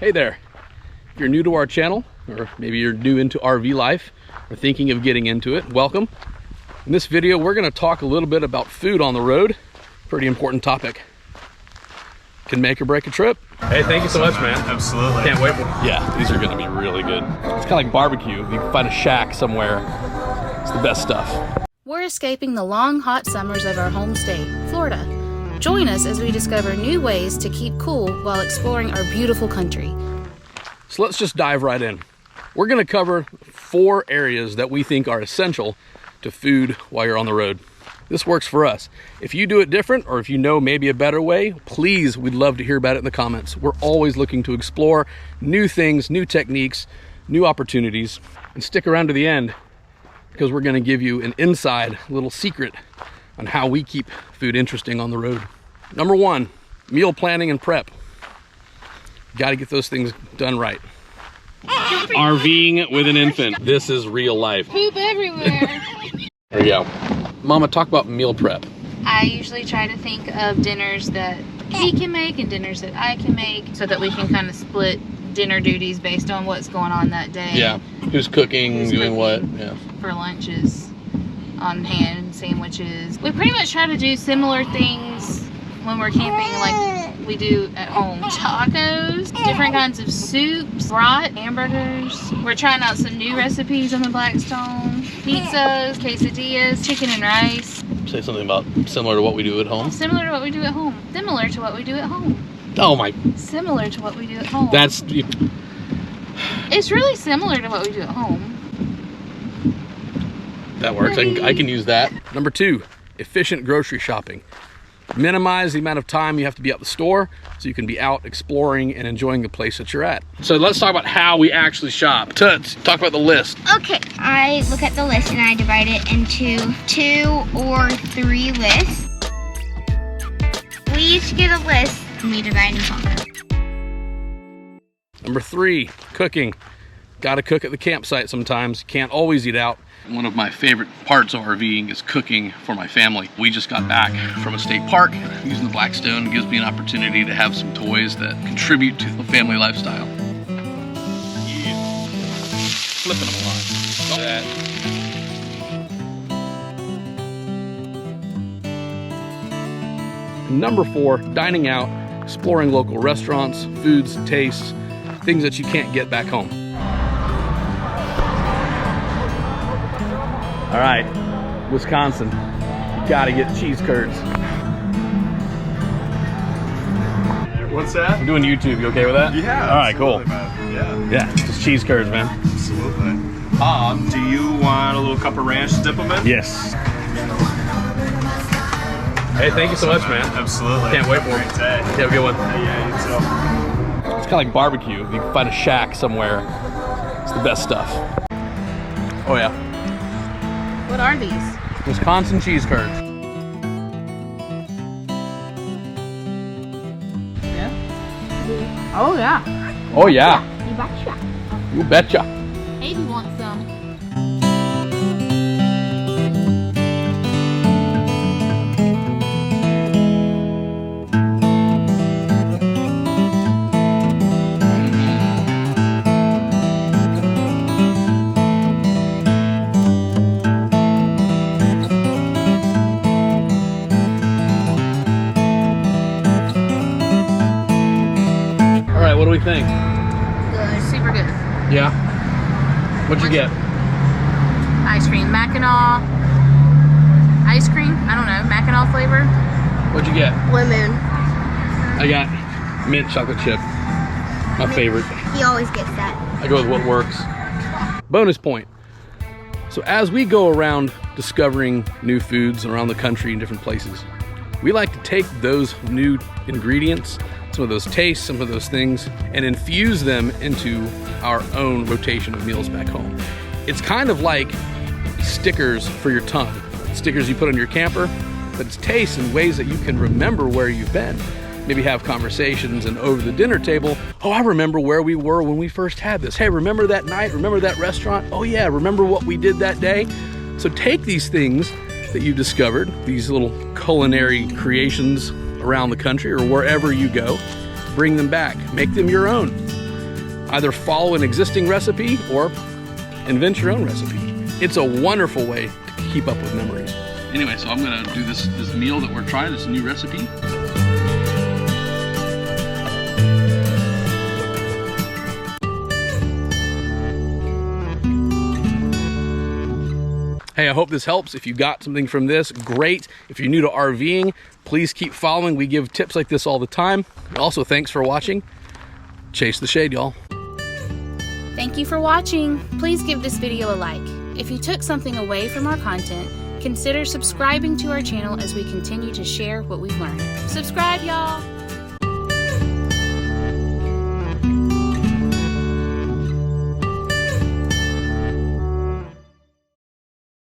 Hey there, if you're new to our channel, or maybe you're new into RV life, or thinking of getting into it, welcome. In this video, we're gonna talk a little bit about food on the road. Pretty important topic. Can make or break a trip. Hey, thank you so much, man. Absolutely. Can't wait. Yeah, these are gonna be really good. It's kind of like barbecue. You can find a shack somewhere. It's the best stuff. We're escaping the long, hot summers of our home state, Florida. Join us as we discover new ways to keep cool while exploring our beautiful country. So let's just dive right in. We're gonna cover 4 areas that we think are essential to food while you're on the road. This works for us. If you do it different, or if you know maybe a better way, please, we'd love to hear about it in the comments. We're always looking to explore new things, new techniques, new opportunities. And stick around to the end, because we're gonna give you an inside little secret on how we keep food interesting on the road. Number 1, meal planning and prep. Got to get those things done right. RVing with an infant. This is real life. Poop everywhere. There you go. Mama, talk about meal prep. I usually try to think of dinners that he can make and dinners that I can make, so that we can kind of split dinner duties based on what's going on that day. Yeah, who's cooking, doing what? Yeah. For lunches, on hand, sandwiches. We pretty much try to do similar things when we're camping like we do at home. Tacos, different kinds of soups, brat, hamburgers. We're trying out some new recipes on the Blackstone. Pizzas, quesadillas, chicken and rice. Say something about similar to what we do at home. Similar to what we do at home. Similar to what we do at home. Oh my. Similar to what we do at home. That's... It's really similar to what we do at home. That works. I can use that. Number 2, efficient grocery shopping. Minimize the amount of time you have to be at the store so you can be out exploring and enjoying the place that you're at. So let's talk about how we actually shop. Toots, talk about the list. Okay, I look at the list and I divide it into 2 or 3 lists. We each get a list and we divide and conquer. Number 3, cooking. Gotta cook at the campsite sometimes. Can't always eat out. One of my favorite parts of RVing is cooking for my family. We just got back from a state park. Using the Blackstone gives me an opportunity to have some toys that contribute to the family lifestyle. Yeah. Flipping them a lot. Number 4, dining out, exploring local restaurants, foods, tastes, things that you can't get back home. All right, Wisconsin, you gotta get cheese curds. What's that? I'm doing YouTube, you okay with that? Yeah. All right, cool. Man. Yeah, just cheese curds, man. Absolutely. Do you want a little cup of ranch to dip them in? Yes. Hey, thank you so much, man. Absolutely. Can't wait for it. Great day. Have a good one. Yeah, you too. It's kind of like barbecue. You can find a shack somewhere. It's the best stuff. Oh yeah. What are these? Wisconsin cheese curds. Yeah? Oh yeah. Oh yeah. You betcha. You betcha. Maybe want some. What do we think? Good. Super good. Yeah. What'd you get? Ice cream. Mackinac ice cream. I don't know. Mackinac flavor. What'd you get? Lemon. I got mint chocolate chip. My favorite. He always gets that. I go with what works. Bonus point. So as we go around discovering new foods around the country in different places, we like to take those new ingredients, some of those tastes, some of those things, and infuse them into our own rotation of meals back home. It's kind of like stickers for your tongue. Stickers you put on your camper, but it's tastes and ways that you can remember where you've been. Maybe have conversations and over the dinner table, oh, I remember where we were when we first had this. Hey, remember that night? Remember that restaurant? Oh yeah, remember what we did that day? So take these things that you've discovered, these little culinary creations around the country or wherever you go, bring them back, make them your own. Either follow an existing recipe or invent your own recipe. It's a wonderful way to keep up with memories. Anyway, so I'm gonna do this meal that we're trying, this new recipe. Hey, I hope this helps. If you got something from this, great. If you're new to RVing, please keep following. We give tips like this all the time. Also, thanks for watching. Chase the shade, y'all. Thank you for watching. Please give this video a like. If you took something away from our content, consider subscribing to our channel as we continue to share what we've learned. Subscribe, y'all.